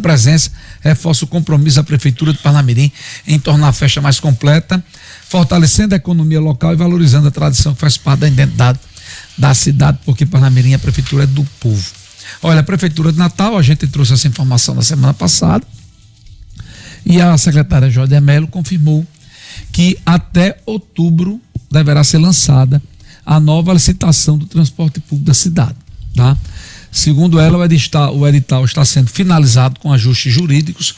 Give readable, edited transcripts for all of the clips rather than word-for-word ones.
presença reforça o compromisso da Prefeitura de Parnamirim em tornar a festa mais completa, fortalecendo a economia local e valorizando a tradição que faz parte da identidade da cidade, porque Parnamirim, a prefeitura é do povo. Olha, a Prefeitura de Natal, a gente trouxe essa informação na semana passada e a secretária Jódia Mello confirmou que até outubro deverá ser lançada a nova licitação do transporte público da cidade, tá? Segundo ela, o edital está sendo finalizado com ajustes jurídicos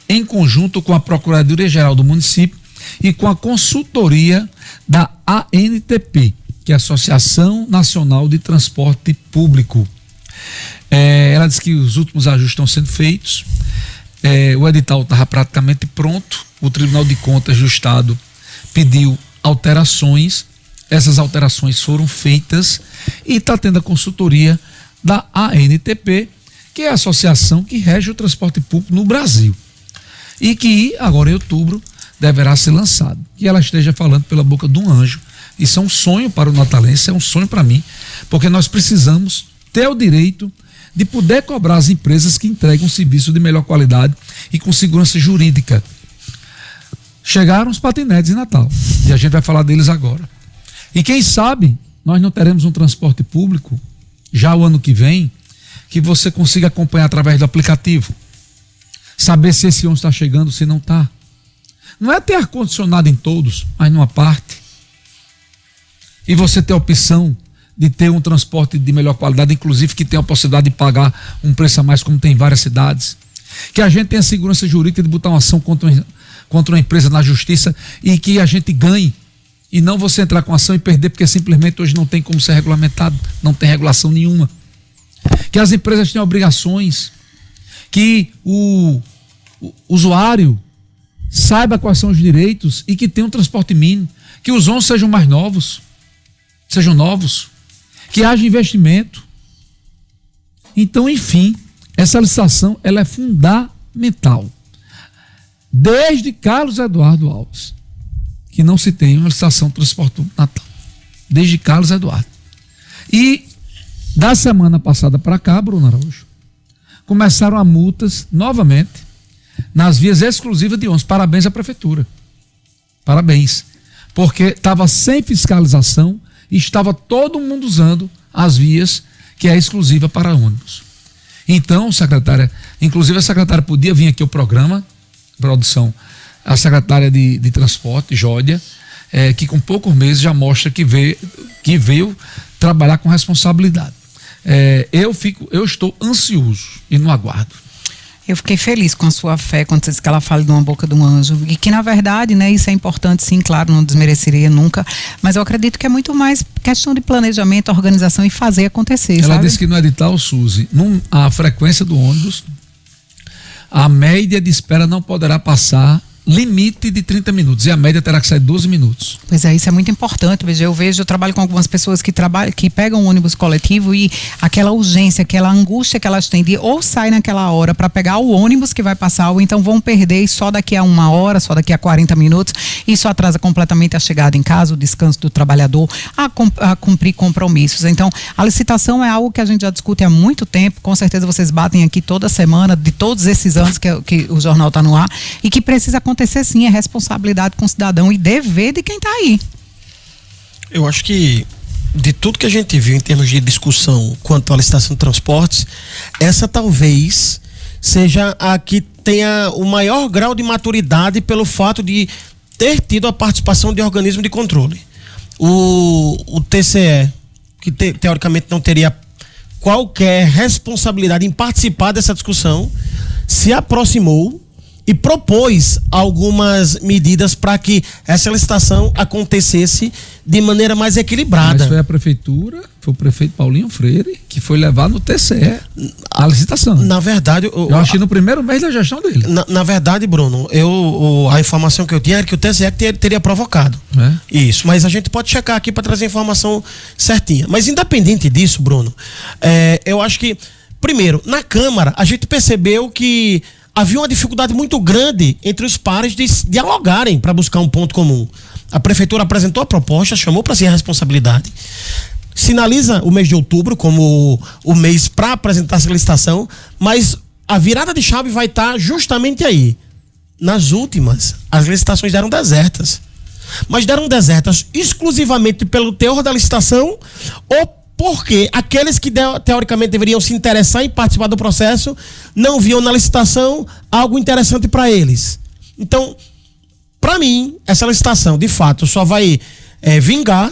em conjunto com a Procuradoria-Geral do município e com a consultoria da ANTP, que é a Associação Nacional de Transporte Público. Ela disse que os últimos ajustes estão sendo feitos, o edital estava praticamente pronto, o Tribunal de Contas do Estado pediu alterações, essas alterações foram feitas e está tendo a consultoria da ANTP, que é a associação que rege o transporte público no Brasil e que agora em outubro deverá ser lançado. Que ela esteja falando pela boca de um anjo. Isso é um sonho para o natalense, é um sonho para mim, porque nós precisamos ter o direito de poder cobrar as empresas que entregam um serviço de melhor qualidade e com segurança jurídica. Chegaram os patinetes em Natal e a gente vai falar deles agora. E quem sabe nós não teremos um transporte público já o ano que vem, que você consiga acompanhar através do aplicativo, saber se esse ônibus está chegando, se não está. Não é ter ar-condicionado em todos, mas numa parte. E você ter a opção de ter um transporte de melhor qualidade, inclusive que tenha a possibilidade de pagar um preço a mais, como tem em várias cidades. Que a gente tenha segurança jurídica de botar uma ação contra uma empresa na justiça e que a gente ganhe. E não você entrar com ação e perder, porque simplesmente hoje não tem como ser regulamentado, não tem regulação nenhuma. Que as empresas tenham obrigações, que o usuário saiba quais são os direitos e que tenha um transporte mínimo, que os ônibus sejam mais novos, que haja investimento. Então, enfim, essa licitação ela é fundamental. Desde Carlos Eduardo Alves, que não se tem uma licitação de transporte público Natal. Desde Carlos Eduardo. E da semana passada para cá, Bruno Araújo, começaram a multas novamente nas vias exclusivas de ônibus. Parabéns à prefeitura. Parabéns. Porque estava sem fiscalização e estava todo mundo usando as vias que é exclusiva para ônibus. Então, secretária, inclusive a secretária podia vir aqui ao programa, produção, a secretária de Transporte, Jódia, que com poucos meses já mostra que veio trabalhar com responsabilidade. Eu estou ansioso e no aguardo. Eu fiquei feliz com a sua fé quando você disse que ela fala de uma boca de um anjo e que na verdade, né, isso é importante sim, claro, não desmereceria nunca, mas eu acredito que é muito mais questão de planejamento, organização e fazer acontecer. Ela sabe? disse que no edital, Suzy, a frequência do ônibus, a média de espera não poderá passar limite de 30 minutos e a média terá que ser 12 minutos. Pois é, isso é muito importante. Eu trabalho com algumas pessoas que pegam um ônibus coletivo e aquela urgência, aquela angústia que elas têm de ou sair naquela hora para pegar o ônibus que vai passar ou então vão perder só daqui a 1 hora, só daqui a 40 minutos. Isso atrasa completamente a chegada em casa, o descanso do trabalhador, a cumprir compromissos. Então, a licitação é algo que a gente já discute há muito tempo. Com certeza vocês batem aqui toda semana, de todos esses anos que o jornal está no ar, e que precisa acontecer sim, é responsabilidade com o cidadão e dever de quem está aí. Eu acho que de tudo que a gente viu em termos de discussão quanto à licitação de transportes, essa talvez seja a que tenha o maior grau de maturidade pelo fato de ter tido a participação de organismo de controle. O TCE, que teoricamente não teria qualquer responsabilidade em participar dessa discussão, se aproximou e propôs algumas medidas para que essa licitação acontecesse de maneira mais equilibrada. Mas foi a prefeitura, foi o prefeito Paulinho Freire que foi levar no TCE a licitação. Na verdade, eu achei no primeiro mês da gestão dele. Na verdade, Bruno, a informação que eu tinha era que o TCE teria provocado. Isso, mas a gente pode checar aqui para trazer a informação certinha. Mas independente disso, Bruno, eu acho que, primeiro, na Câmara, a gente percebeu que havia uma dificuldade muito grande entre os pares de dialogarem para buscar um ponto comum. A prefeitura apresentou a proposta, chamou para si a responsabilidade, sinaliza o mês de outubro como o mês para apresentar essa licitação, mas a virada de chave vai estar justamente aí. Nas últimas, as licitações deram desertas. Mas deram desertas exclusivamente pelo teor da licitação ou porque aqueles que teoricamente deveriam se interessar em participar do processo não viam na licitação algo interessante para eles. Então, para mim, essa licitação, de fato, só vai vingar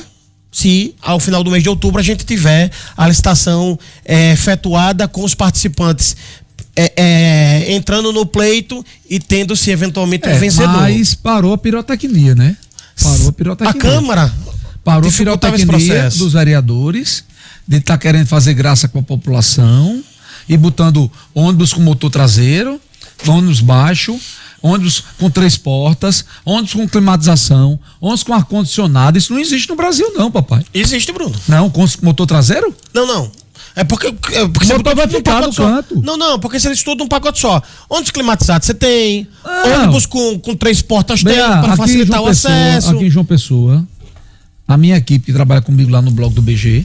se ao final do mês de outubro a gente tiver a licitação efetuada com os participantes entrando no pleito e tendo-se eventualmente um vencedor. Mas parou a pirotecnia, né? Parou a pirotecnia. A Câmara parou a pirotecnia dos vereadores de estar querendo fazer graça com a população e botando ônibus com motor traseiro, ônibus baixo, ônibus com 3 portas, ônibus com climatização, ônibus com ar-condicionado. Isso não existe no Brasil, não, papai. Existe, Bruno. Não, com motor traseiro? Não. É porque o motor vai ficar no canto. Não, porque você estuda um pacote só. Ônibus climatizado você tem, ônibus com 3 portas tem, para facilitar o acesso. Aqui em João Pessoa, a minha equipe que trabalha comigo lá no blog do BG,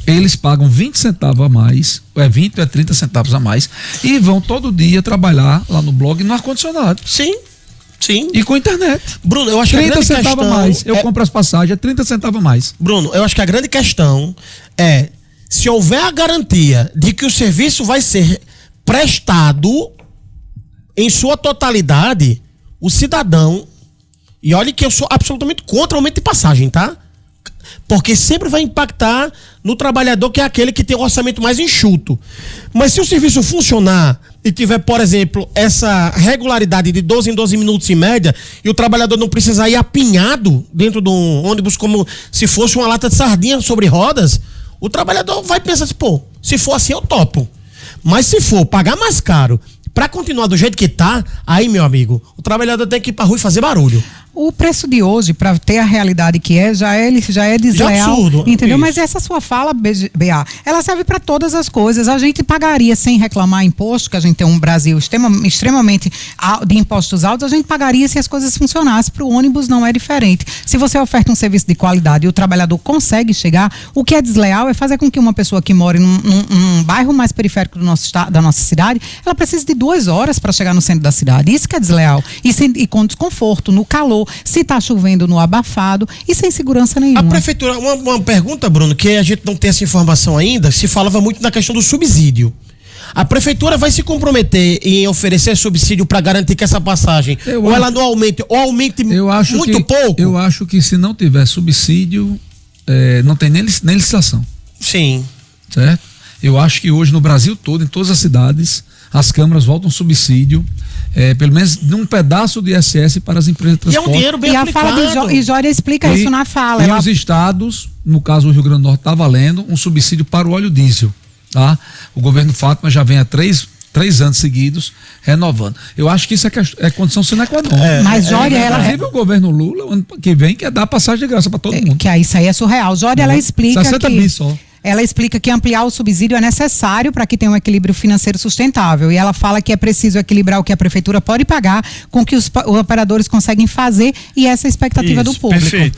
eles pagam 20 centavos a mais, 20 ou 30 centavos a mais, e vão todo dia trabalhar lá no blog no ar-condicionado. Sim. E com internet. Bruno, eu acho que a grande questão... 30 centavos a mais. Eu compro as passagens, é 30 centavos a mais. Bruno, eu acho que a grande questão é, se houver a garantia de que o serviço vai ser prestado em sua totalidade, o cidadão... E olha que eu sou absolutamente contra o aumento de passagem, tá? Porque sempre vai impactar no trabalhador, que é aquele que tem o orçamento mais enxuto. Mas se o serviço funcionar e tiver, por exemplo, essa regularidade de 12 em 12 minutos em média, e o trabalhador não precisar ir apinhado dentro de um ônibus como se fosse uma lata de sardinha sobre rodas, o trabalhador vai pensar assim, pô, se for assim eu topo. Mas se for pagar mais caro para continuar do jeito que tá, aí, meu amigo, o trabalhador tem que ir pra rua e fazer barulho. O preço de hoje, para ter a realidade que já é desleal, já absurdo, entendeu? isso. Mas essa sua fala, BA, ela serve para todas as coisas. A gente pagaria sem reclamar imposto, que a gente tem um Brasil extremamente de impostos altos, a gente pagaria se as coisas funcionassem. Para o ônibus não é diferente. Se você oferta um serviço de qualidade e o trabalhador consegue chegar, o que é desleal é fazer com que uma pessoa que mora num bairro mais periférico da nossa cidade, ela precise de 2 horas para chegar no centro da cidade. Isso que é desleal. E com desconforto, no calor, se está chovendo no abafado e sem segurança nenhuma. A prefeitura, uma pergunta, Bruno, que a gente não tem essa informação ainda, se falava muito na questão do subsídio. A prefeitura vai se comprometer em oferecer subsídio para garantir que essa passagem, ela não aumente, ou aumente muito pouco? Eu acho que se não tiver subsídio, não tem nem licitação. Sim. Certo? Eu acho que hoje no Brasil todo, em todas as cidades, as câmaras voltam subsídio, pelo menos de um pedaço de ISS para as empresas de transporte. E é um dinheiro bem aplicado. A fala de Jória explica isso na fala. E os estados, no caso o Rio Grande do Norte, está valendo um subsídio para o óleo diesel. Tá? O governo Fátima já vem há 3 anos seguidos renovando. Eu acho que isso é condição sine qua non. Mas Jória, inclusive o governo Lula, ano que vem, quer dar passagem de graça para todo mundo. Que isso aí é surreal. Jória, ela explica 60 bis só. Ela explica que ampliar o subsídio é necessário para que tenha um equilíbrio financeiro sustentável. E ela fala que é preciso equilibrar o que a prefeitura pode pagar com o que os operadores conseguem fazer, e essa é a expectativa do público. Perfeito.